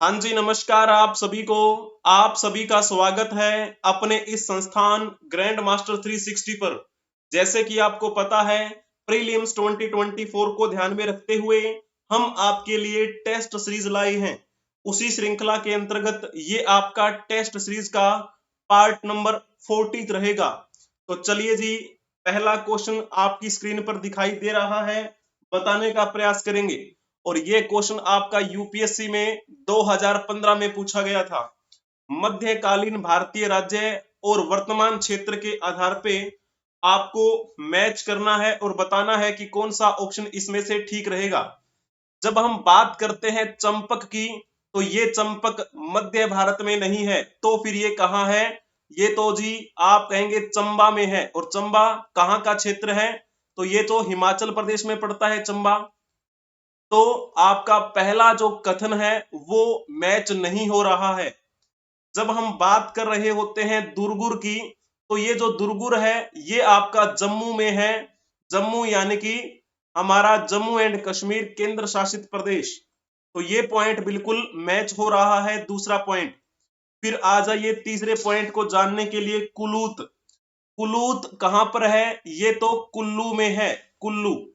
हाँ जी, नमस्कार आप सभी का स्वागत है अपने इस संस्थान ग्रैंड मास्टर 360 पर। जैसे कि आपको पता है, प्रीलिम्स 2024 को ध्यान में रखते हुए हम आपके लिए टेस्ट सीरीज लाए हैं। उसी श्रृंखला के अंतर्गत ये आपका टेस्ट सीरीज का पार्ट नंबर 40 रहेगा। तो चलिए जी, पहला क्वेश्चन आपकी स्क्रीन पर दिखाई दे रहा है, बताने का प्रयास करेंगे। और ये क्वेश्चन आपका यूपीएससी में 2015 में पूछा गया था। मध्यकालीन भारतीय राज्य और वर्तमान क्षेत्र के आधार पे आपको मैच करना है और बताना है कि कौन सा ऑप्शन इसमें से ठीक रहेगा। जब हम बात करते हैं चंपक की, तो ये चंपक मध्य भारत में नहीं है, तो फिर ये कहाँ है? ये तो जी आप कहेंगे चंबा में है। और चंबा कहाँ का क्षेत्र है? तो ये तो हिमाचल प्रदेश में पड़ता है चंबा। तो आपका पहला जो कथन है वो मैच नहीं हो रहा है। जब हम बात कर रहे होते हैं दुर्गुर की, तो ये जो दुर्गुर है ये आपका जम्मू में है। जम्मू यानी कि हमारा जम्मू एंड कश्मीर केंद्र शासित प्रदेश। तो ये पॉइंट बिल्कुल मैच हो रहा है। दूसरा पॉइंट, फिर आ जाइए तीसरे पॉइंट को जानने के लिए। कुलूत, कुलूत कहां पर है? ये तो कुल्लू में है, कुल्लू।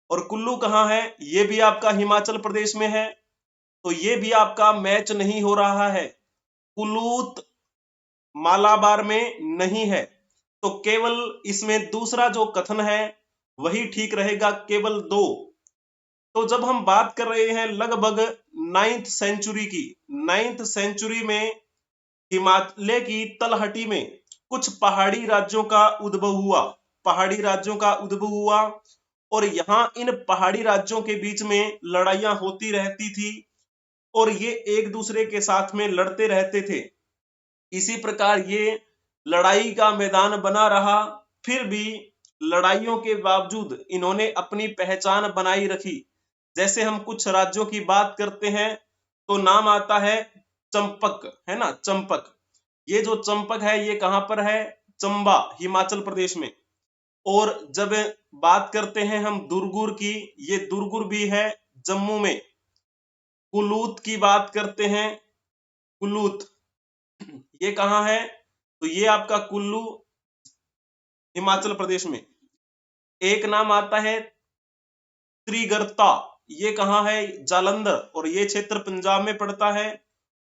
और कुल्लू कहाँ है? ये भी आपका हिमाचल प्रदेश में है। तो ये भी आपका मैच नहीं हो रहा है। कुलूत मालाबार में नहीं है। तो केवल इसमें दूसरा जो कथन है वही ठीक रहेगा, केवल दो। तो जब हम बात कर रहे हैं लगभग 9th सेंचुरी की, 9th सेंचुरी में हिमालय की तलहटी में कुछ पहाड़ी राज्यों का उद्भव हुआ। पहाड़ी राज्यों का उद्भव हुआ और यहाँ इन पहाड़ी राज्यों के बीच में लड़ाइयां होती रहती थी और ये एक दूसरे के साथ में लड़ते रहते थे। इसी प्रकार ये लड़ाई का मैदान बना रहा। फिर भी लड़ाइयों के बावजूद इन्होंने अपनी पहचान बनाई रखी। जैसे हम कुछ राज्यों की बात करते हैं तो नाम आता है चंपक, है ना, चंपक। ये जो चंपक है ये कहां पर है? चंबा, हिमाचल प्रदेश में। और जब बात करते हैं हम दुर्गुर की, ये दुर्गुर भी है जम्मू में। कुलूत की बात करते हैं, कुलूत ये कहाँ है? तो ये आपका कुल्लू हिमाचल प्रदेश में। एक नाम आता है त्रिगर्ता, ये कहाँ है? जालंधर, और ये क्षेत्र पंजाब में पड़ता है।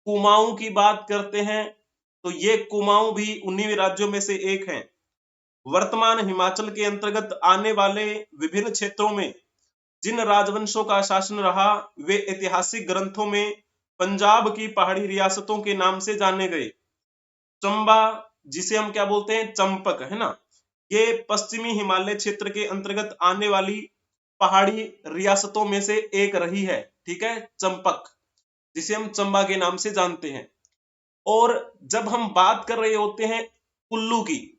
कुमाऊं की बात करते हैं तो ये कुमाऊं भी 19 राज्यों में से एक है। वर्तमान हिमाचल के अंतर्गत आने वाले विभिन्न क्षेत्रों में जिन राजवंशों का शासन रहा वे ऐतिहासिक ग्रंथों में पंजाब की पहाड़ी रियासतों के नाम से जाने गए। चंबा, जिसे हम क्या बोलते हैं? चंपक, है ना, ये पश्चिमी हिमालय क्षेत्र के अंतर्गत आने वाली पहाड़ी रियासतों में से एक रही है। ठीक है, चंपक, जिसे हम चंबा के नाम से जानते हैं। और जब हम बात कर रहे होते हैं कुल्लू की,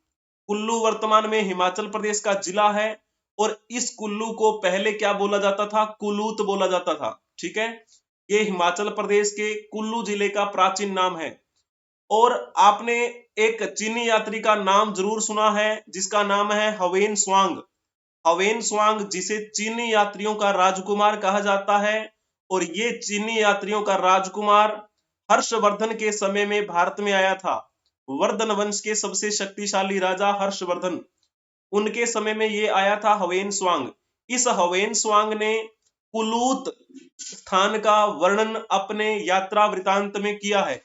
कुल्लू वर्तमान में हिमाचल प्रदेश का जिला है और इस कुल्लू को पहले क्या बोला जाता था? कुलूत बोला जाता था। ठीक है, ये हिमाचल प्रदेश के कुल्लू जिले का प्राचीन नाम है। और आपने एक चीनी यात्री का नाम जरूर सुना है जिसका नाम है हवेन स्वांग। हवेन स्वांग, जिसे चीनी यात्रियों का राजकुमार कहा जाता है। और ये चीनी यात्रियों का राजकुमार हर्षवर्धन के समय में भारत में आया था। वर्धन वंश के सबसे शक्तिशाली राजा हर्षवर्धन, उनके समय में ये आया था हवेन स्वांग। इस हवेन स्वांग ने कुलूत स्थान का वर्णन अपने यात्रा वृतांत में किया है।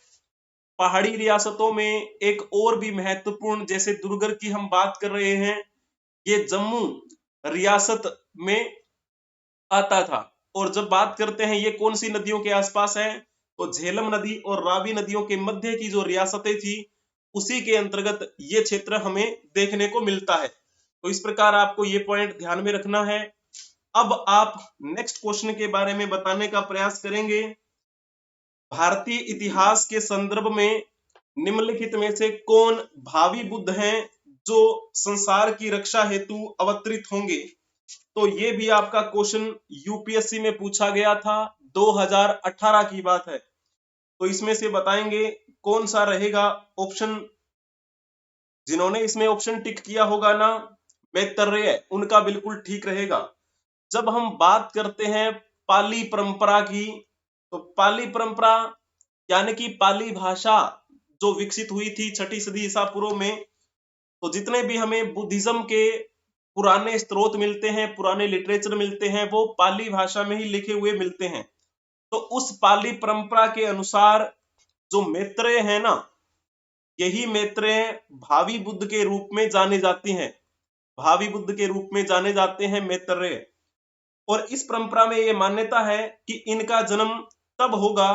पहाड़ी रियासतों में एक और भी महत्वपूर्ण, जैसे दुर्गर की हम बात कर रहे हैं, ये जम्मू रियासत में आता था। और जब बात करते हैं ये कौन सी नदियों के आसपास है, तो झेलम नदी और रावी नदियों के मध्य की जो रियासतें थी उसी के अंतर्गत ये क्षेत्र हमें देखने को मिलता है। तो इस प्रकार आपको ये पॉइंट ध्यान में रखना है। अब आप नेक्स्ट क्वेश्चन के बारे में बताने का प्रयास करेंगे। भारतीय इतिहास के संदर्भ में निम्नलिखित में से कौन भावी बुद्ध हैं जो संसार की रक्षा हेतु अवतरित होंगे? तो ये भी आपका क्वेश्चन यूपीएससी में पूछा गया था, 2018 की बात है। तो इसमें से बताएंगे कौन सा रहेगा ऑप्शन। जिन्होंने इसमें ऑप्शन टिक किया होगा ना, मैत्रेय, उनका बिल्कुल ठीक रहेगा। जब हम बात करते हैं पाली परंपरा की, तो पाली परंपरा यानी कि पाली भाषा जो विकसित हुई थी 6ठी सदी ईसा पूर्व में। तो जितने भी हमें बुद्धिज्म के पुराने स्रोत मिलते हैं, पुराने लिटरेचर मिलते हैं, वो पाली भाषा में ही लिखे हुए मिलते हैं। तो उस पाली परंपरा के अनुसार जो मैत्रेय है ना, यही मैत्रेय भावी बुद्ध के रूप में जाने जाती हैं, भावी बुद्ध के रूप में जाने जाते हैं मैत्रेय। और इस परंपरा में ये मान्यता है कि इनका जन्म तब होगा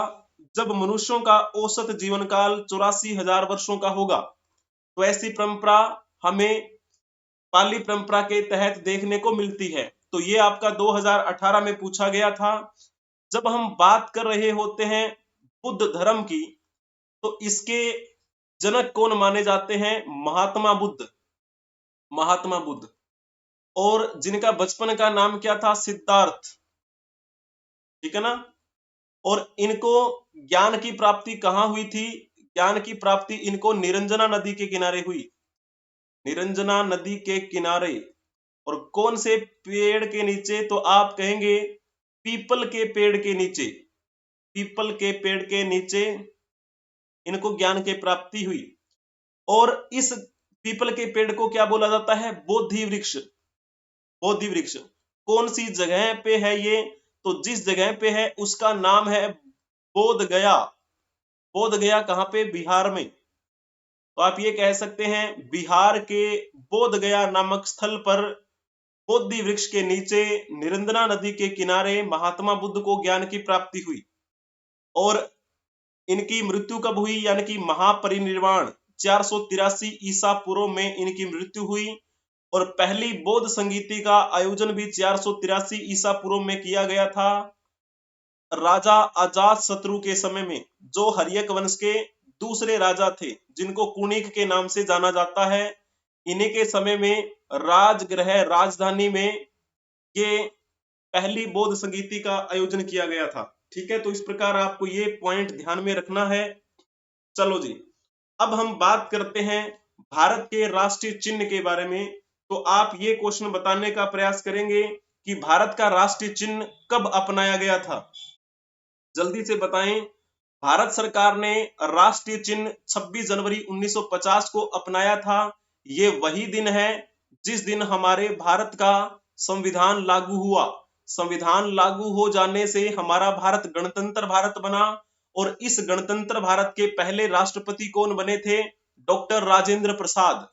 जब मनुष्यों का औसत जीवन काल 84,000 वर्षों का होगा। तो ऐसी परंपरा हमें पाली परंपरा के तहत देखने को मिलती है। तो ये आपका 2018 में पूछा गया था। जब हम बात कर रहे होते हैं बुद्ध धर्म की, तो इसके जनक कौन माने जाते हैं? महात्मा बुद्ध, महात्मा बुद्ध। और जिनका बचपन का नाम क्या था? सिद्धार्थ, ठीक है ना। और इनको ज्ञान की प्राप्ति कहाँ हुई थी? ज्ञान की प्राप्ति इनको निरंजना नदी के किनारे हुई, निरंजना नदी के किनारे। और कौन से पेड़ के नीचे? तो आप कहेंगे पीपल के पेड़ के नीचे, पीपल के पेड़ के नीचे इनको ज्ञान की प्राप्ति हुई। और इस पीपल के पेड़ को क्या बोला जाता है? बोधि वृक्ष, बोधि वृक्ष। कौन सी जगह पे है ये? तो जिस जगह पे है उसका नाम है बोध गया। बोध गया कहाँ पे? बिहार में। तो आप ये कह सकते हैं बिहार के बोध गया नामक स्थल पर बोधि वृक्ष के नीचे निरंजना नदी के किनारे महात्मा बुद्ध को ज्ञान की प्राप्ति हुई। और इनकी मृत्यु कब हुई? यानी कि महापरिनिर्वाण 483 ईसा पूर्व में इनकी मृत्यु हुई। और पहली बौद्ध संगीति का आयोजन भी 483 ईसा पूर्व में किया गया था, राजा अजात शत्रु के समय में, जो हर्यक वंश के दूसरे राजा थे, जिनको कुणिक के नाम से जाना जाता है। इन्हीं के समय में राजगृह राजधानी में ये पहली बौद्ध संगीति का आयोजन किया गया था। ठीक है, तो इस प्रकार आपको ये पॉइंट ध्यान में रखना है। चलो जी, अब हम बात करते हैं भारत के राष्ट्रीय चिन्ह के बारे में। तो आप ये क्वेश्चन बताने का प्रयास करेंगे कि भारत का राष्ट्रीय चिन्ह कब अपनाया गया था? जल्दी से बताएं। भारत सरकार ने राष्ट्रीय चिन्ह 26 जनवरी 1950 को अपनाया था। ये वही दिन है जिस दिन हमारे भारत का संविधान लागू हुआ। संविधान लागू हो जाने से हमारा भारत गणतंत्र भारत बना। और इस गणतंत्र भारत के पहले राष्ट्रपति कौन बने थे? डॉक्टर राजेंद्र प्रसाद।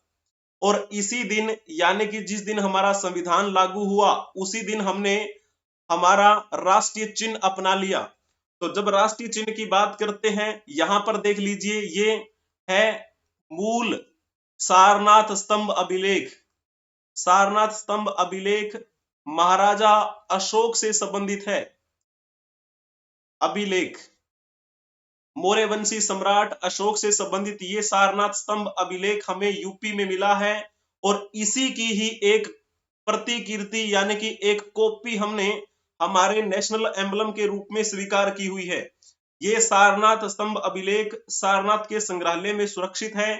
और इसी दिन यानी कि जिस दिन हमारा संविधान लागू हुआ, उसी दिन हमने हमारा राष्ट्रीय चिन्ह अपना लिया। तो जब राष्ट्रीय चिन्ह की बात करते हैं, यहां पर देख लीजिए, ये है मूल सारनाथ स्तंभ अभिलेख। सारनाथ स्तंभ अभिलेख महाराजा अशोक से संबंधित है। अभिलेख मौर्य वंशी सम्राट अशोक से संबंधित ये सारनाथ स्तंभ अभिलेख हमें यूपी में मिला है। और इसी की ही एक प्रतिकृति यानी कि एक कॉपी हमने हमारे नेशनल एम्बलम के रूप में स्वीकार की हुई है। ये सारनाथ स्तंभ अभिलेख सारनाथ के संग्रहालय में सुरक्षित है।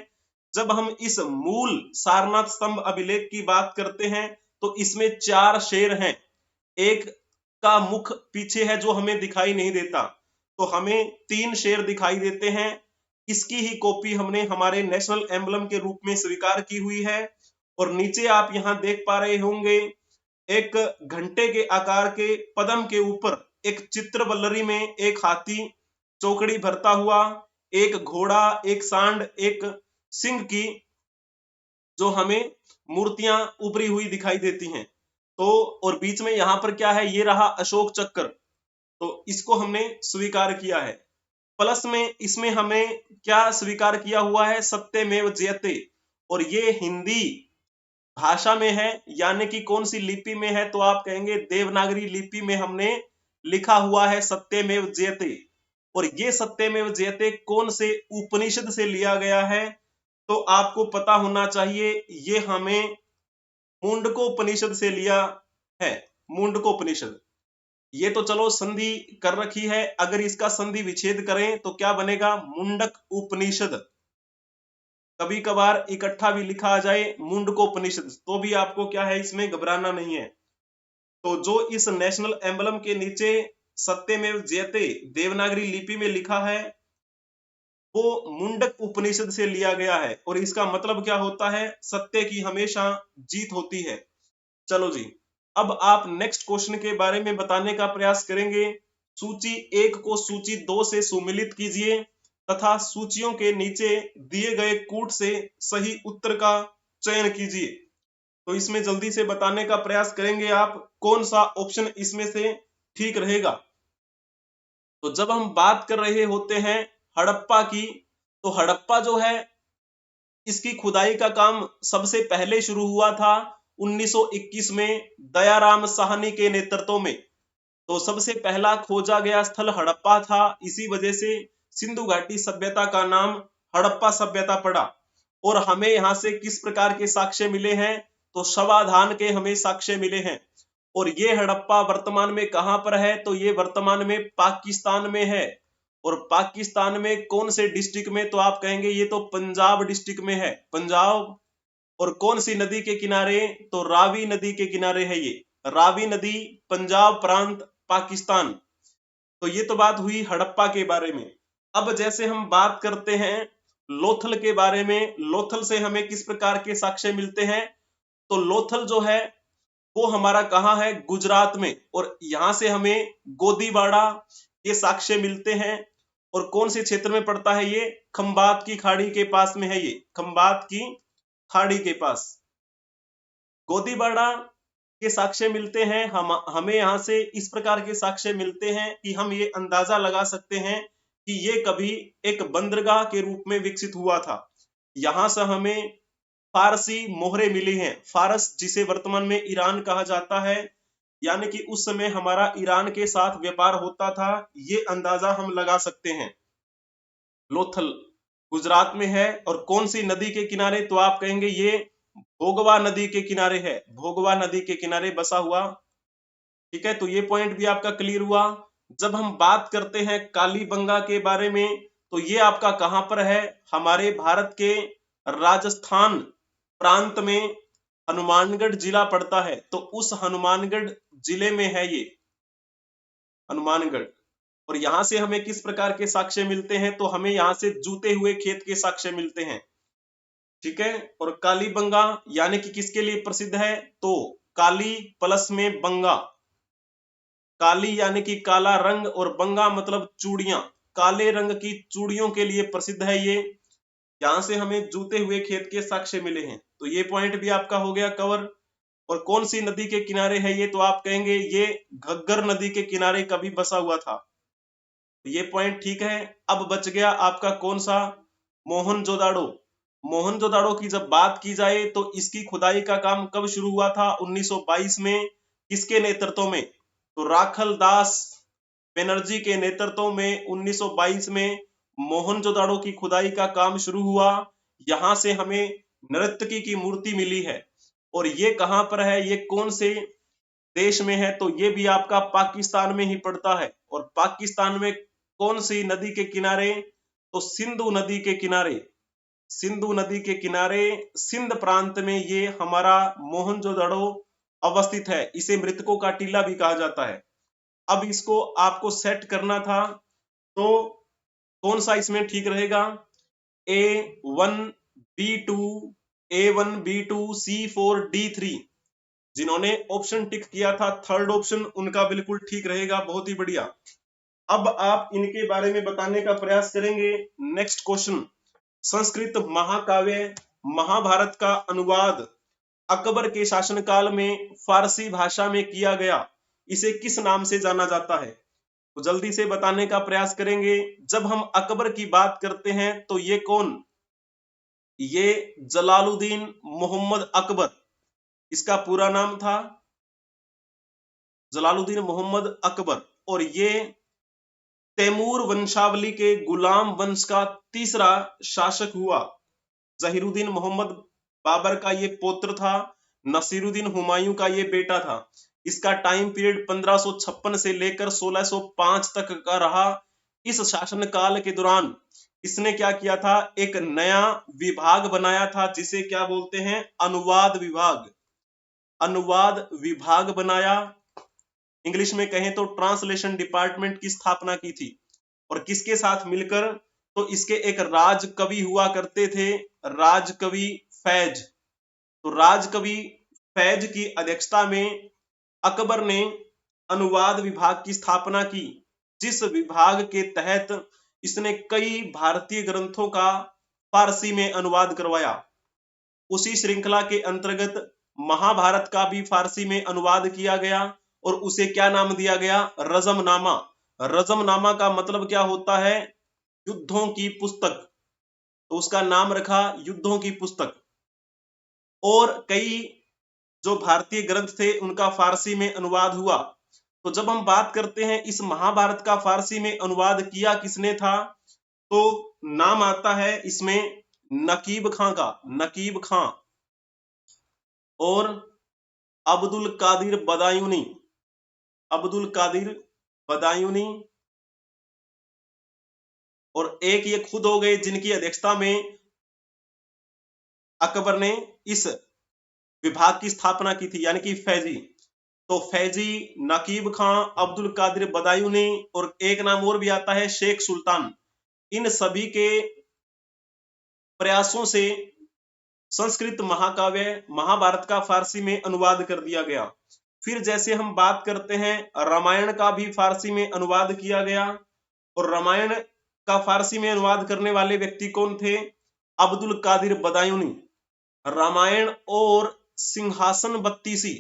जब हम इस मूल सारनाथ स्तंभ अभिलेख की बात करते हैं, तो इसमें 4 शेर हैं। एक का मुख पीछे है जो हमें दिखाई नहीं देता, तो हमें 3 शेर दिखाई देते हैं। इसकी ही कॉपी हमने हमारे नेशनल एम्बलम के रूप में स्वीकार की हुई है। और नीचे आप यहां देख पा रहे होंगे, एक घंटे के आकार के पदम के ऊपर एक चित्र वल्लरी में एक हाथी चौकड़ी भरता हुआ, एक घोड़ा, एक सांड, एक सिंह की जो हमें मूर्तियां उभरी हुई दिखाई देती हैं। तो और बीच में यहां पर क्या है? ये रहा अशोक चक्र। तो इसको हमने स्वीकार किया है। प्लस में इसमें हमें क्या स्वीकार किया हुआ है? सत्यमेव जयते। और ये हिंदी भाषा में है, यानी कि कौन सी लिपि में है? तो आप कहेंगे देवनागरी लिपि में हमने लिखा हुआ है सत्यमेव जयते। और ये सत्यमेव जयते कौन से उपनिषद से लिया गया है? तो आपको पता होना चाहिए, ये हमें मुंडकोपनिषद से लिया है। मुंडकोपनिषद। ये तो चलो संधि कर रखी है, अगर इसका संधि विच्छेद करें तो क्या बनेगा? मुंडक उपनिषद। कभी कभार इकट्ठा भी लिखा आ जाए मुंडकोपनिषद, तो भी आपको क्या है, इसमें घबराना नहीं है। तो जो इस नेशनल एम्बलम के नीचे सत्यमेव जयते देवनागरी लिपि में लिखा है वो मुंडक उपनिषद से लिया गया है और इसका मतलब क्या होता है, सत्य की हमेशा जीत होती है। चलो जी, अब आप नेक्स्ट क्वेश्चन के बारे में बताने का प्रयास करेंगे। सूची 1 को सूची 2 से सुमिलित कीजिए तथा सूचियों के नीचे दिए गए कूट से सही उत्तर का चयन कीजिए। तो इसमें जल्दी से बताने का प्रयास करेंगे आप कौन सा ऑप्शन इसमें से ठीक रहेगा। तो जब हम बात कर रहे होते हैं हड़प्पा की, तो हड़प्पा जो है इसकी खुदाई का काम सबसे पहले शुरू हुआ था 1921 में दयाराम साहनी के नेतृत्व में। तो सबसे पहला खोजा गया स्थल हड़प्पा था, इसी वजह से सिंधु घाटी सभ्यता का नाम हड़प्पा सभ्यता पड़ा। और हमें यहाँ से किस प्रकार के साक्ष्य मिले हैं, तो शवाधान के हमें साक्ष्य मिले हैं। और ये हड़प्पा वर्तमान में कहां पर है, तो ये वर्तमान में पाकिस्तान में है। और पाकिस्तान में कौन से डिस्ट्रिक्ट में, तो आप कहेंगे ये तो पंजाब डिस्ट्रिक्ट में है, पंजाब। और कौन सी नदी के किनारे, तो रावी नदी के किनारे है ये, रावी नदी, पंजाब प्रांत, पाकिस्तान। तो ये तो बात हुई हड़प्पा के बारे में। अब जैसे हम बात करते हैं लोथल के बारे में, लोथल से हमें किस प्रकार के साक्ष्य मिलते हैं, तो लोथल जो है वो हमारा कहाँ है, गुजरात में। और यहां से हमें गोदीबाड़ा के साक्ष्य मिलते हैं। और कौन से क्षेत्र में पड़ता है ये, खंबात की खाड़ी के पास में है ये, खंबात की खाड़ी के पास गोदीबाड़ा के साक्ष्य मिलते हैं। हमें यहाँ से इस प्रकार के साक्ष्य मिलते हैं कि हम ये अंदाजा लगा सकते हैं कि ये कभी एक बंदरगाह के रूप में विकसित हुआ था। यहां से हमें फारसी मोहरे मिली हैं, फारस जिसे वर्तमान में ईरान कहा जाता है, यानी कि उस समय हमारा ईरान के साथ व्यापार होता था, ये अंदाजा हम लगा सकते हैं। लोथल गुजरात में है और कौन सी नदी के किनारे, तो आप कहेंगे ये भोगवा नदी के किनारे है, भोगवा नदी के किनारे बसा हुआ। ठीक है, तो ये पॉइंट भी आपका क्लियर हुआ। जब हम बात करते हैं कालीबंगा के बारे में, तो ये आपका कहां पर है, हमारे भारत के राजस्थान प्रांत में हनुमानगढ़ जिला पड़ता है। तो उस हनुमानगढ़ जिले में है ये हनुमानगढ़। और यहां से हमें किस प्रकार के साक्ष्य मिलते हैं, तो हमें यहां से जूते हुए खेत के साक्ष्य मिलते हैं। ठीक है, और कालीबंगा यानी कि किसके लिए प्रसिद्ध है, तो काली प्लस में बंगा, काली यानी कि काला रंग और बंगा मतलब चूड़ियां, काले रंग की चूड़ियों के लिए प्रसिद्ध है ये। यहां से हमें जूते हुए खेत के साक्ष्य मिले हैं। तो ये पॉइंट भी आपका हो गया कवर। और कौन सी नदी के किनारे है ये, तो आप कहेंगे ये घग्गर नदी के किनारे कभी बसा हुआ था। ये पॉइंट ठीक है। अब बच गया आपका कौन सा, मोहनजोदाड़ो। मोहनजोदाड़ो की जब बात की जाए तो इसकी खुदाई का काम कब शुरू हुआ था, 1922 में। किसके नेतृत्व में, तो राखल दास बनर्जी के नेतृत्व में 1922 में मोहनजोदाड़ो की खुदाई का काम शुरू हुआ। यहां से हमें नर्तकी की मूर्ति मिली है। और ये कहां पर है, ये कौन से देश में है, तो ये भी आपका पाकिस्तान में ही पड़ता है। और पाकिस्तान में कौन सी नदी के किनारे, तो सिंधु नदी के किनारे, सिंधु नदी के किनारे सिंध प्रांत में ये हमारा मोहनजोदड़ो अवस्थित है। इसे मृतकों का टीला भी कहा जाता है। अब इसको आपको सेट करना था, तो कौन सा इसमें ठीक रहेगा, A1 B2 A1 B2 C4 D3। जिन्होंने ऑप्शन टिक किया था थर्ड ऑप्शन, उनका बिल्कुल ठीक रहेगा, बहुत ही बढ़िया। अब आप इनके बारे में बताने का प्रयास करेंगे। नेक्स्ट क्वेश्चन, संस्कृत महाकाव्य महाभारत का अनुवाद अकबर के शासनकाल में फारसी भाषा में किया गया, इसे किस नाम से जाना जाता है, तो जल्दी से बताने का प्रयास करेंगे। जब हम अकबर की बात करते हैं तो ये कौन, ये जलालुद्दीन मोहम्मद अकबर, इसका पूरा नाम था जलालुद्दीन मोहम्मद अकबर। और ये तैमूर वंशावली के गुलाम वंश का तीसरा शासक हुआ। जहीरुद्दीन मोहम्मद बाबर का ये पौत्र था, नसीरुद्दीन हुमायूं का ये बेटा था। इसका टाइम पीरियड 1556 से लेकर 1605 तक का रहा। इस शासनकाल के दौरान इसने क्या किया था, एक नया विभाग बनाया था जिसे क्या बोलते हैं, अनुवाद विभाग। अनुवाद विभाग बनाया इंग्लिश में कहें तो ट्रांसलेशन डिपार्टमेंट की स्थापना की थी। और किसके साथ मिलकर? तो इसके एक राजकवि हुआ करते थे, राजकवि फैज। तो राजकवि फैज की अध्यक्षता में अकबर ने अनुवाद विभाग की स्थापना की, जिस विभाग के तहत इसने कई भारतीय ग्रंथों का फारसी में अनुवाद करवाया। उसी श्रृंखला के अंतर्गत महाभारत का भी फारसी में अनुवाद किया गया और उसे क्या नाम दिया गया? रजमनामा। रजमनामा का मतलब क्या होता है? युद्धों की पुस्तक। तो उसका नाम रखा युद्धों की पुस्तक। और कई जो भारतीय ग्रंथ थे उनका फारसी में अनुवाद हुआ। तो जब हम बात करते हैं इस महाभारत का फारसी में अनुवाद किया किसने था, तो नाम आता है इसमें नकीब खां का, नकीब खां और अब्दुल कादिर बदायूनी, अब्दुल कादिर बदायूनी। और एक ये खुद हो गए जिनकी अध्यक्षता में अकबर ने इस विभाग की स्थापना की थी, यानी कि फैजी। तो फैजी, नकीब खां, अब्दुल कादिर बदायूनी और एक नाम और भी आता है शेख सुल्तान। इन सभी के प्रयासों से संस्कृत महाकाव्य महाभारत का फारसी में अनुवाद कर दिया गया। फिर जैसे हम बात करते हैं रामायण का भी फारसी में अनुवाद किया गया। और रामायण का फारसी में अनुवाद करने वाले व्यक्ति कौन थे? अब्दुल कादिर बदायूनी। रामायण और सिंहासन बत्तीसी,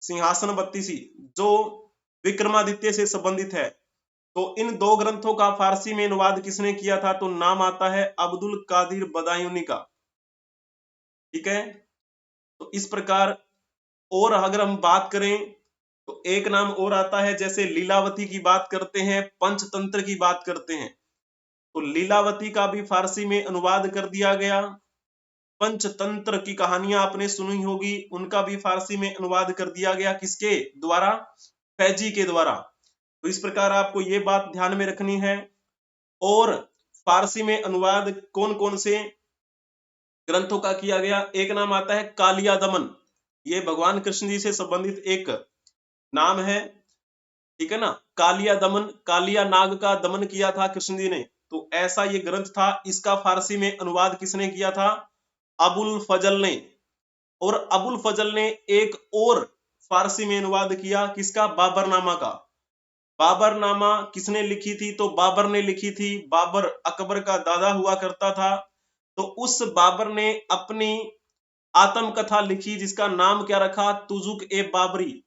सिंहासन बत्तीसी जो विक्रमादित्य से संबंधित है, तो इन दो ग्रंथों का फारसी में अनुवाद किसने किया था? तो नाम आता है अब्दुल कादिर बदायूनी का। ठीक है, तो इस प्रकार। और अगर हम बात करें तो एक नाम और आता है, जैसे लीलावती की बात करते हैं, पंचतंत्र की बात करते हैं, तो लीलावती का भी फारसी में अनुवाद कर दिया गया। पंचतंत्र की कहानियां आपने सुनी होगी, उनका भी फारसी में अनुवाद कर दिया गया। किसके द्वारा? फैजी के द्वारा। तो इस प्रकार आपको ये बात ध्यान में रखनी है। और फारसी में अनुवाद कौन कौन से ग्रंथों का किया गया? एक नाम आता है कालिया दमन। ये भगवान कृष्ण जी से संबंधित एक नाम है, ठीक है ना। कालिया दमन, कालिया नाग का दमन किया था कृष्ण जी ने, तो ऐसा ये ग्रंथ था। इसका फारसी में अनुवाद किसने किया था? अबुल फजल ने। और अबुल फजल ने एक और फारसी में अनुवाद किया, किसका? बाबरनामा का। बाबरनामा किसने लिखी थी? तो बाबर ने लिखी थी। बाबर अकबर का दादा हुआ करता था। तो उस बाबर ने अपनी आत्मकथा लिखी, जिसका नाम क्या रखा? तुजुक ए बाबरी।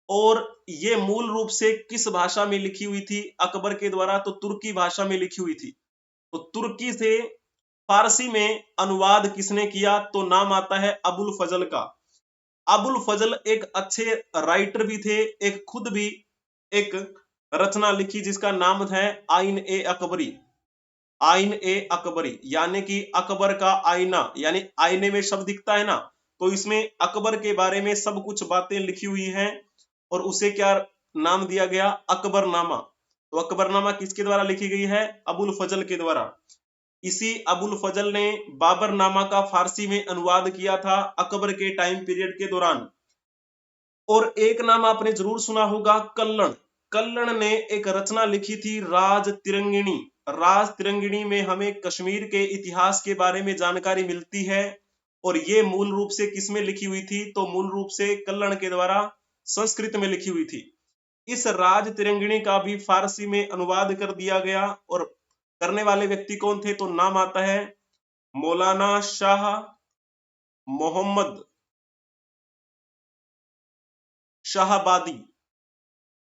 और ये मूल रूप से किस भाषा में लिखी हुई थी अकबर के द्वारा? तो तुर्की भाषा में लिखी हुई थी। तो तुर्की से फारसी में अनुवाद किसने किया? तो नाम आता है अबुल फजल का। अबुल फजल एक अच्छे राइटर भी थे, एक खुद भी एक रचना लिखी जिसका नाम है आइन ए अकबरी। आइन ए अकबरी यानी कि अकबर का आईना, यानी आईने में शब्द दिखता है ना, तो इसमें अकबर के बारे में सब कुछ बातें लिखी हुई हैं और उसे क्या नाम दिया गया? अकबरनामा। तो अकबरनामा किसके द्वारा लिखी गई है? अबुल फजल के द्वारा। इसी अबुल फजल ने बाबरनामा का फारसी में अनुवाद किया था अकबर के टाइम पीरियड के दौरान। और एक नाम आपने जरूर सुना होगा, कल्लण। कल्लण ने एक रचना लिखी थी राज तिरंगिणी। राज तिरंगिणी में हमें कश्मीर के इतिहास के बारे में जानकारी मिलती है। और ये मूल रूप से किसमें लिखी हुई थी? तो मूल रूप से कल्लण के द्वारा संस्कृत में लिखी हुई थी। इस राज तिरंगिणी का भी फारसी में अनुवाद कर दिया गया। और करने वाले व्यक्ति कौन थे? तो नाम आता है मौलाना शाह मोहम्मद शाहबादी।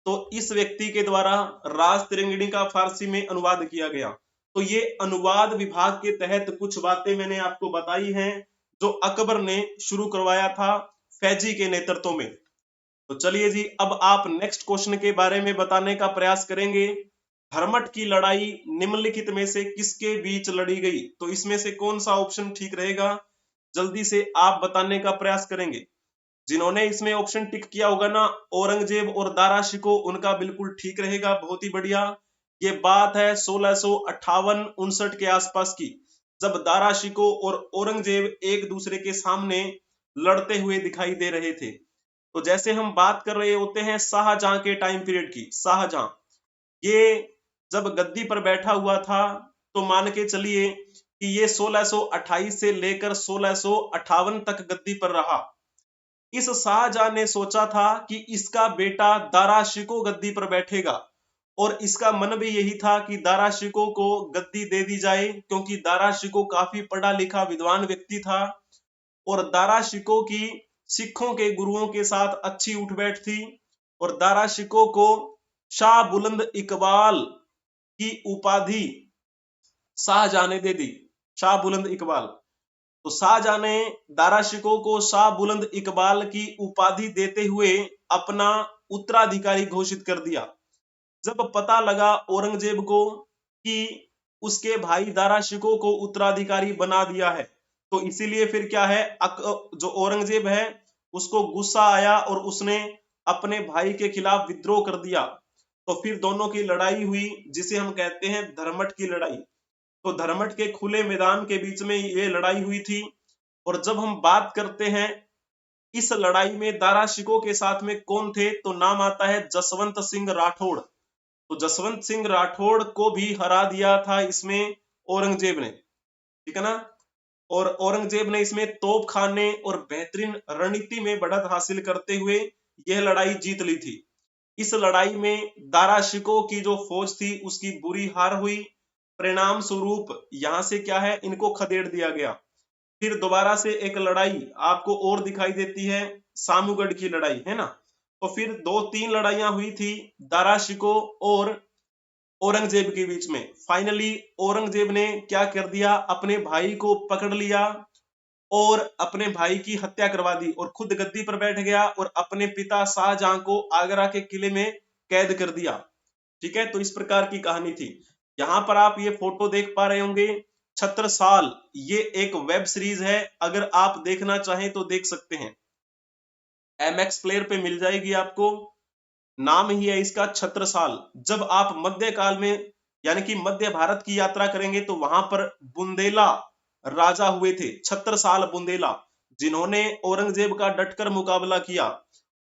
तो इस व्यक्ति के द्वारा राज तिरंगिणी का फारसी में अनुवाद किया गया। तो ये अनुवाद विभाग के तहत कुछ बातें मैंने आपको बताई हैं जो अकबर ने शुरू करवाया था फैजी के नेतृत्व में। तो चलिए जी, अब आप नेक्स्ट क्वेश्चन के बारे में बताने का प्रयास करेंगे। धर्मट की लड़ाई निम्नलिखित में से किसके बीच लड़ी गई? तो इसमें से कौन सा ऑप्शन ठीक रहेगा? जल्दी से आप बताने का प्रयास करेंगे। जिन्होंने इसमें ऑप्शन टिक किया होगा ना, औरंगजेब और दारा शिकोह, उनका बिल्कुल ठीक रहेगा, बहुत ही बढ़िया। ये बात है 1658-59 के आसपास की, जब दारा शिकोह और औरंगजेब एक दूसरे के सामने लड़ते हुए दिखाई दे रहे थे। तो जैसे हम बात कर रहे होते हैं शाहजहां के टाइम पीरियड की, शाहजहां ये जब गद्दी पर बैठा हुआ था तो मान के चलिए कि ये 1628 से लेकर 1658 तक गद्दी पर रहा। इस शाहजहां ने सोचा था कि इसका बेटा दारा शिको गद्दी पर बैठेगा और इसका मन भी यही था कि दारा शिको को गद्दी दे दी जाए, क्योंकि दारा शिको काफी पढ़ा लिखा विद्वान व्यक्ति था और दारा शिको की सिखों के गुरुओं के साथ अच्छी उठ बैठ थी और दारा शिको को शाह बुलंद इकबाल की उपाधि शाहजहां ने दे दी, शाह बुलंद इकबाल। तो शाहजहां ने दारा शिको को शाह बुलंद इकबाल की उपाधि देते हुए अपना उत्तराधिकारी घोषित कर दिया। जब पता लगा औरंगजेब को कि उसके भाई दारा शिको को उत्तराधिकारी बना दिया है, तो इसीलिए फिर क्या है, जो औरंगजेब है उसको गुस्सा आया और उसने अपने भाई के खिलाफ विद्रोह कर दिया। तो फिर दोनों की लड़ाई हुई जिसे हम कहते हैं धर्मट की लड़ाई। तो धर्मट के खुले मैदान के बीच में ये लड़ाई हुई थी। और जब हम बात करते हैं इस लड़ाई में दारा शिको के साथ में कौन थे, तो नाम आता है जसवंत सिंह राठौड़। तो जसवंत सिंह राठौड़ को भी हरा दिया था इसमें औरंगजेब ने, ठीक है ना। और औरंगजेब ने इसमें तोप खाने और बेहतरीन रणनीति में बढ़त हासिल करते हुए यह लड़ाई जीत ली थी। इस लड़ाई में दारा शिको की जो फौज थी उसकी बुरी हार हुई। परिणाम स्वरूप यहां से क्या है, इनको खदेड़ दिया गया। फिर दोबारा से एक लड़ाई आपको और दिखाई देती है, सामूगढ़ की लड़ाई, है ना। तो फिर 2-3 लड़ाइयां हुई थी दारा शिको और औरंगजेब के बीच में। फाइनली औरंगजेब ने क्या कर दिया, अपने भाई को पकड़ लिया और अपने भाई की हत्या करवा दी और खुद गद्दी पर बैठ गया और अपने पिता शाहजहां को आगरा के किले में कैद कर दिया। ठीक है, तो इस प्रकार की कहानी थी। यहां पर आप ये फोटो देख पा रहे होंगे, छत्रसाल, ये एक वेब सीरीज है, अगर आप देखना चाहें तो देख सकते हैं, MX प्लेयर पे मिल जाएगी आपको। नाम ही है इसका छत्रसाल। जब आप मध्य काल में यानी कि मध्य भारत की यात्रा करेंगे तो वहां पर बुंदेला राजा हुए थे, छत्रसाल बुंदेला, जिन्होंने औरंगजेब का डटकर मुकाबला किया।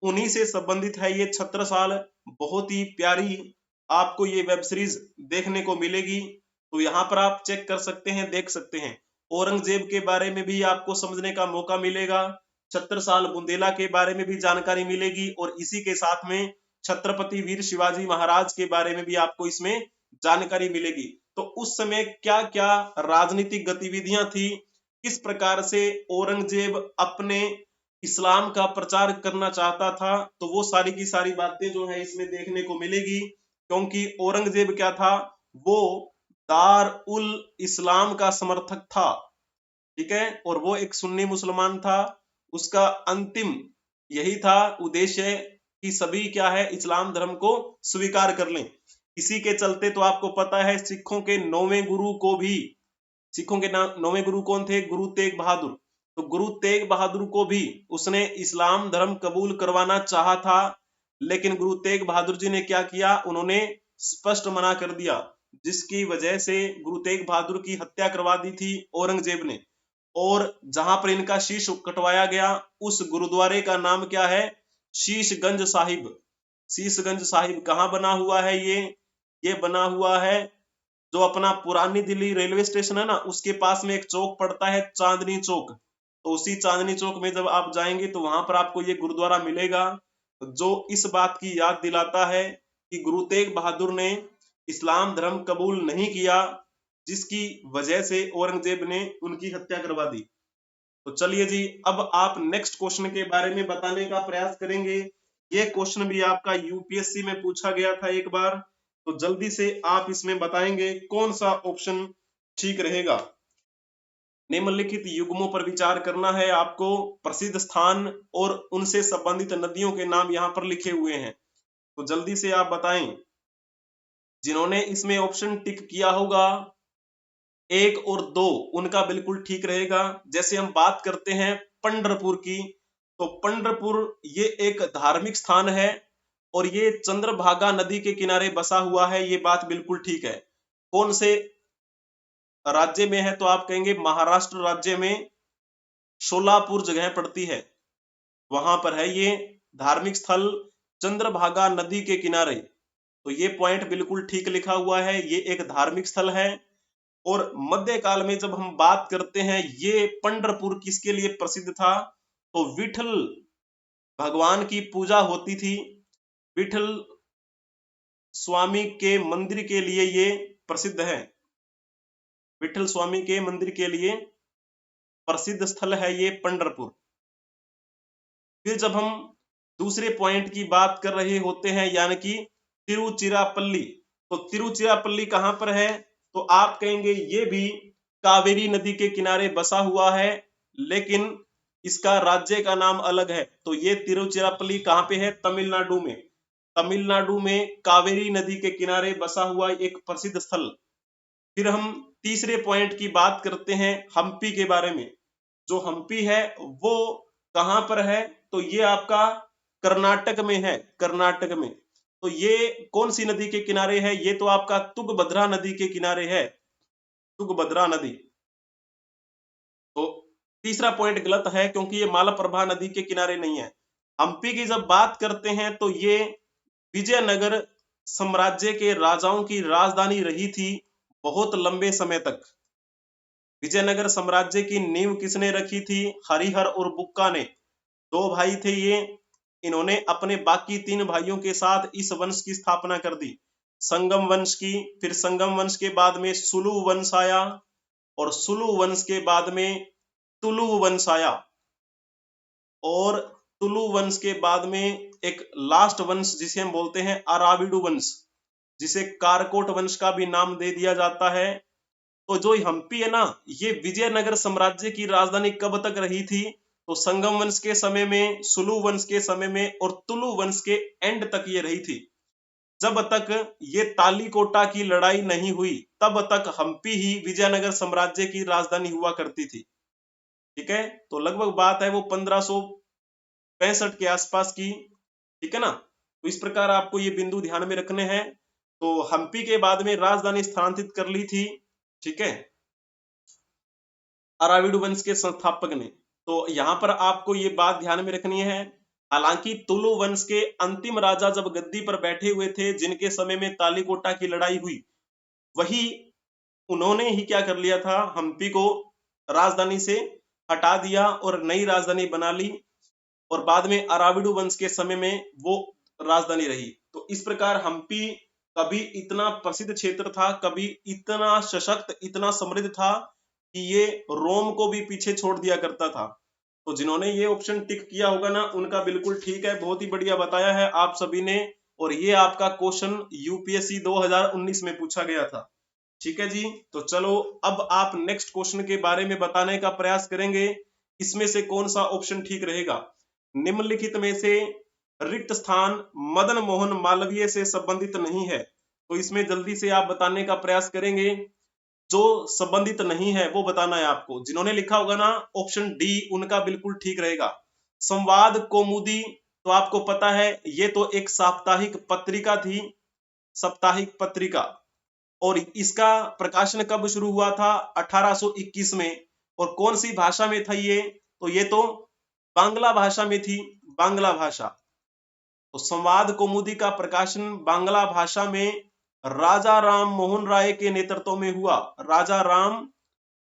उन्हीं से संबंधित है ये छत्रसाल। बहुत ही प्यारी आपको ये वेब सीरीज देखने को मिलेगी। तो यहाँ पर आप चेक कर सकते हैं, देख सकते हैं। औरंगजेब के बारे में भी आपको समझने का मौका मिलेगा, छत्रसाल बुंदेला के बारे में भी जानकारी मिलेगी और इसी के साथ में छत्रपति वीर शिवाजी महाराज के बारे में भी आपको इसमें जानकारी मिलेगी। तो उस समय क्या क्या राजनीतिक गतिविधियां थी, किस प्रकार से औरंगजेब अपने इस्लाम का प्रचार करना चाहता था, तो वो सारी की सारी बातें जो है इसमें देखने को मिलेगी। क्योंकि औरंगजेब क्या था, वो दार उल इस्लाम का समर्थक था, ठीक है, और वो एक सुन्नी मुसलमान था। उसका अंतिम यही था उद्देश्य कि सभी क्या है, इस्लाम धर्म को स्वीकार कर लें। इसी के चलते तो आपको पता है सिखों के 9वें गुरु को भी, सिखों के 9वें गुरु कौन थे, गुरु तेग बहादुर। तो गुरु तेग बहादुर को भी उसने इस्लाम धर्म कबूल करवाना चाहा था, लेकिन गुरु तेग बहादुर जी ने क्या किया, उन्होंने स्पष्ट मना कर दिया, जिसकी वजह से गुरु तेग बहादुर की हत्या करवा दी थी औरंगजेब ने। और जहां पर इनका शीश कटवाया गया उस गुरुद्वारे का नाम क्या है, शीशगंज साहिब। शीशगंज साहिब कहाँ बना हुआ है, ये बना हुआ है जो अपना पुरानी दिल्ली रेलवे स्टेशन है ना, उसके पास में एक चौक पड़ता है, चांदनी चौक। तो उसी चांदनी चौक में जब आप जाएंगे तो वहां पर आपको ये गुरुद्वारा मिलेगा, जो इस बात की याद दिलाता है कि गुरु तेग बहादुर ने इस्लाम धर्म कबूल नहीं किया, जिसकी वजह से औरंगजेब ने उनकी हत्या करवा दी। तो चलिए जी, अब आप नेक्स्ट क्वेश्चन के बारे में बताने का प्रयास करेंगे। ये क्वेश्चन भी आपका यूपीएससी में पूछा गया था एक बार, तो जल्दी से आप इसमें बताएंगे कौन सा ऑप्शन ठीक रहेगा। निम्नलिखित युग्मों पर विचार करना है आपको। प्रसिद्ध स्थान और उनसे संबंधित नदियों के नाम यहाँ पर लिखे हुए हैं, तो जल्दी से आप बताएं। जिन्होंने इसमें ऑप्शन टिक किया होगा 1 और 2, उनका बिल्कुल ठीक रहेगा। जैसे हम बात करते हैं पंढरपुर की, तो पंढरपुर ये एक धार्मिक स्थान है और ये चंद्रभागा नदी के किनारे बसा हुआ है, ये बात बिल्कुल ठीक है। कौन से राज्य में है, तो आप कहेंगे महाराष्ट्र राज्य में शोलापुर जगह पड़ती है, वहां पर है ये। धार्मिक स्थल चंद्रभागा नदी के किनारे। तो ये पॉइंट बिल्कुल ठीक लिखा हुआ है, ये एक धार्मिक स्थल है। और मध्यकाल में जब हम बात करते हैं, ये पंढरपुर किसके लिए प्रसिद्ध था? तो विठल भगवान की पूजा होती थी, विठल स्वामी के मंदिर के लिए ये प्रसिद्ध है, विठल स्वामी के मंदिर के लिए प्रसिद्ध स्थल है ये पंढरपुर। फिर जब हम दूसरे पॉइंट की बात कर रहे होते हैं, यानी कि तिरुचिरापल्ली, तो तिरुचिरापल्ली कहां पर है? तो आप कहेंगे ये भी कावेरी नदी के किनारे बसा हुआ है, लेकिन इसका राज्य का नाम अलग है। तो ये तिरुचिरापल्ली कहां पे है? तमिलनाडु में। तमिलनाडु में कावेरी नदी के किनारे बसा हुआ एक प्रसिद्ध स्थल। फिर हम तीसरे पॉइंट की बात करते हैं हम्पी के बारे में। जो हम्पी है वो कहां पर है? तो ये आपका कर्नाटक में है, कर्नाटक में। तो ये कौन सी नदी के किनारे है? ये तो आपका तुंगभद्रा नदी के किनारे है, तुंगभद्रा नदी। तो तीसरा पॉइंट गलत है, क्योंकि ये मालप्रभा नदी के किनारे नहीं है। हम्पी की जब बात करते हैं तो ये विजयनगर साम्राज्य के राजाओं की राजधानी रही थी बहुत लंबे समय तक। विजयनगर साम्राज्य की नींव किसने रखी थी? हरिहर और बुक्का ने, दो भाई थे ये। इन्होंने अपने बाकी तीन भाइयों के साथ इस वंश की स्थापना कर दी, संगम वंश की। फिर संगम वंश के बाद में सुलु वंश आया, और सुलु वंश के बाद में तुलु वंश आया, और तुलु वंश के बाद में एक लास्ट वंश जिसे हम बोलते हैं अराविडु वंश, जिसे कारकोट वंश का भी नाम दे दिया जाता है। तो जो हम्पी है ना, ये विजयनगर साम्राज्य की राजधानी कब तक रही थी? तो संगम वंश के समय में, सुलु वंश के समय में, और तुलु वंश के एंड तक ये रही थी। जब तक ये तालीकोटा की लड़ाई नहीं हुई, तब तक हम्पी ही विजयनगर साम्राज्य की राजधानी हुआ करती थी। ठीक है, तो लगभग बात है वो 1565 के आसपास की। ठीक है ना। तो इस प्रकार आपको ये बिंदु ध्यान में रखने हैं। तो हम्पी के बाद में राजधानी स्थानांतरित कर ली थी, ठीक है, अराविड वंश के संस्थापक ने। तो यहां पर आपको ये बात ध्यान में रखनी है, हालांकि तुलु वंश के अंतिम राजा जब गद्दी पर बैठे हुए थे, जिनके समय में तालीकोटा की लड़ाई हुई, वही उन्होंने ही क्या कर लिया था, हम्पी को राजधानी से हटा दिया और नई राजधानी बना ली, और बाद में अराविडु वंश के समय में वो राजधानी रही। तो इस प्रकार हम्पी कभी इतना प्रसिद्ध क्षेत्र था, कभी इतना सशक्त, इतना समृद्ध था कि ये रोम को भी पीछे छोड़ दिया करता था। तो जिन्होंने ये ऑप्शन टिक किया होगा ना, उनका बिल्कुल ठीक है, बहुत ही बढ़िया बताया है आप सभी ने। और ये आपका क्वेश्चन यूपीएससी 2019 में पूछा गया था। ठीक है जी, तो चलो अब आप नेक्स्ट क्वेश्चन के बारे में बताने का प्रयास करेंगे, इसमें से कौन सा ऑप्शन ठीक रहेगा। निम्नलिखित में से रिक्त स्थान मदन मोहन मालवीय से संबंधित नहीं है। तो इसमें जल्दी से आप बताने का प्रयास करेंगे, जो संबंधित नहीं है वो बताना है आपको। जिन्होंने लिखा होगा ना ऑप्शन डी, उनका बिल्कुल ठीक रहेगा। संवाद कौमुदी, तो आपको पता है ये तो एक साप्ताहिक पत्रिका थी, साप्ताहिक पत्रिका, और इसका प्रकाशन कब शुरू हुआ था? 1821 में। और कौन सी भाषा में था ये? तो ये तो बांग्ला भाषा में थी, बांग्ला भाषा। तो संवाद कौमुदी का प्रकाशन बांग्ला भाषा में राजा राम मोहन राय के नेतृत्व में हुआ, राजा राम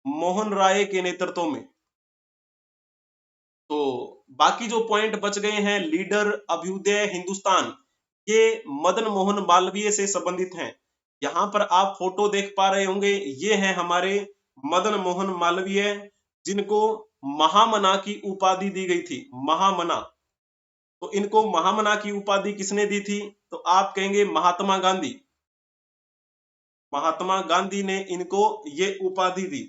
मोहन राय के नेतृत्व में। तो बाकी जो पॉइंट बच गए हैं, लीडर, अभ्युदय, हिंदुस्तान, ये मदन मोहन मालवीय से संबंधित हैं। यहां पर आप फोटो देख पा रहे होंगे, ये हैं हमारे मदन मोहन मालवीय, जिनको महामना की उपाधि दी गई थी, महामना। तो इनको महामना की उपाधि किसने दी थी? तो आप कहेंगे महात्मा गांधी, महात्मा गांधी ने इनको ये उपाधि दी।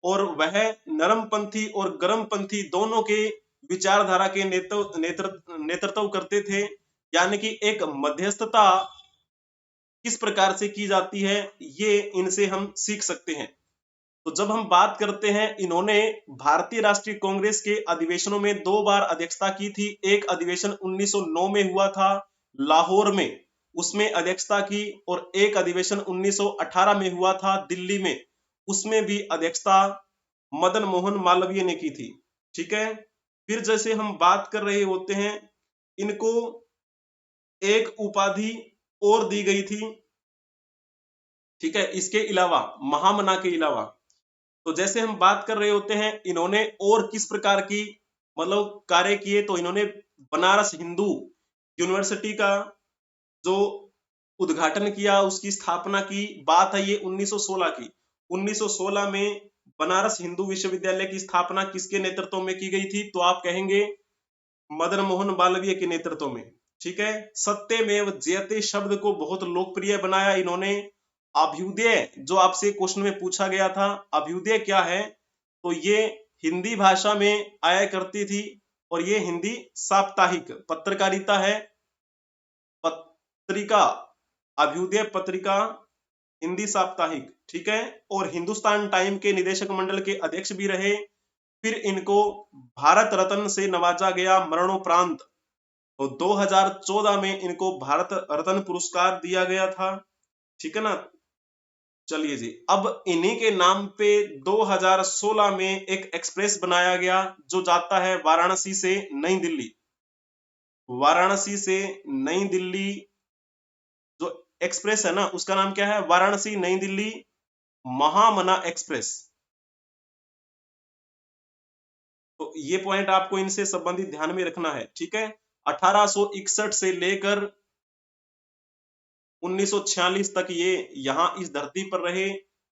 और वह नरमपंथी और गर्मपंथी दोनों के विचारधारा के नेतृत्व करते थे, यानी कि एक मध्यस्थता किस प्रकार से की जाती है, ये इनसे हम सीख सकते हैं। तो जब हम बात करते हैं, इन्होंने भारतीय राष्ट्रीय कांग्रेस के अधिवेशनों में 2 बार अध्यक्षता की थी। एक अधिवेशन 1909 में हुआ था लाहौर में, उसमें अध्यक्षता की, और एक अधिवेशन 1918 में हुआ था दिल्ली में, उसमें भी अध्यक्षता मदन मोहन मालवीय ने की थी। ठीक है, फिर जैसे हम बात कर रहे होते हैं इनको एक उपाधि और दी गई थी, ठीक है, इसके अलावा, महामना के अलावा। तो जैसे हम बात कर रहे होते हैं इन्होंने और किस प्रकार की मतलब कार्य किए, तो इन्होंने बनारस हिंदू यूनिवर्सिटी का जो उद्घाटन किया, उसकी स्थापना की। बात है ये 1916 की। 1916 में बनारस हिंदू विश्वविद्यालय की स्थापना किसके नेतृत्व में की गई थी, तो आप कहेंगे मदन मोहन मालवीय के नेतृत्व में, ठीक है। सत्यमेव जयते शब्द को बहुत लोकप्रिय बनाया इन्होंने। अभ्युदय जो आपसे क्वेश्चन में पूछा गया था, अभ्युदय क्या है, तो ये हिंदी भाषा में आया करती थी और ये हिंदी साप्ताहिक पत्रकारिता है, पत्रिका, अभ्युदय पत्रिका हिंदी साप्ताहिक, ठीक है। और हिंदुस्तान टाइम के निदेशक मंडल के अध्यक्ष भी रहे। फिर इनको भारत रत्न से नवाजा गया मरणोपरांत। तो 2014 में इनको भारत रत्न पुरस्कार दिया गया था, ठीक है ना। चलिए जी, अब इन्हीं के नाम पे 2016 में एक एक्सप्रेस बनाया गया जो जाता है वाराणसी से नई दिल्ली। वाराणसी से नई दिल्ली जो एक्सप्रेस है ना, उसका नाम क्या है, वाराणसी नई दिल्ली महामना एक्सप्रेस। तो ये पॉइंट आपको इनसे संबंधित ध्यान में रखना है, ठीक है। 1861 से लेकर 1946 तक ये यहाँ इस धरती पर रहे।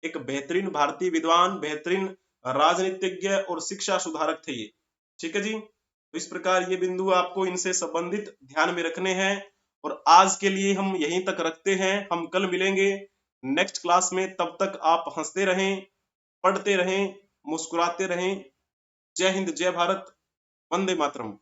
एक बेहतरीन भारतीय विद्वान, बेहतरीन राजनीतिज्ञ और शिक्षा सुधारक थे ये, ठीक है जी। तो इस प्रकार ये बिंदु आपको इनसे संबंधित ध्यान में रखने हैं। और आज के लिए हम यहीं तक रखते हैं, हम कल मिलेंगे नेक्स्ट क्लास में। तब तक आप हंसते रहें, पढ़ते रहें, मुस्कुराते रहें। जय हिंद, जय भारत, वंदे मातरम।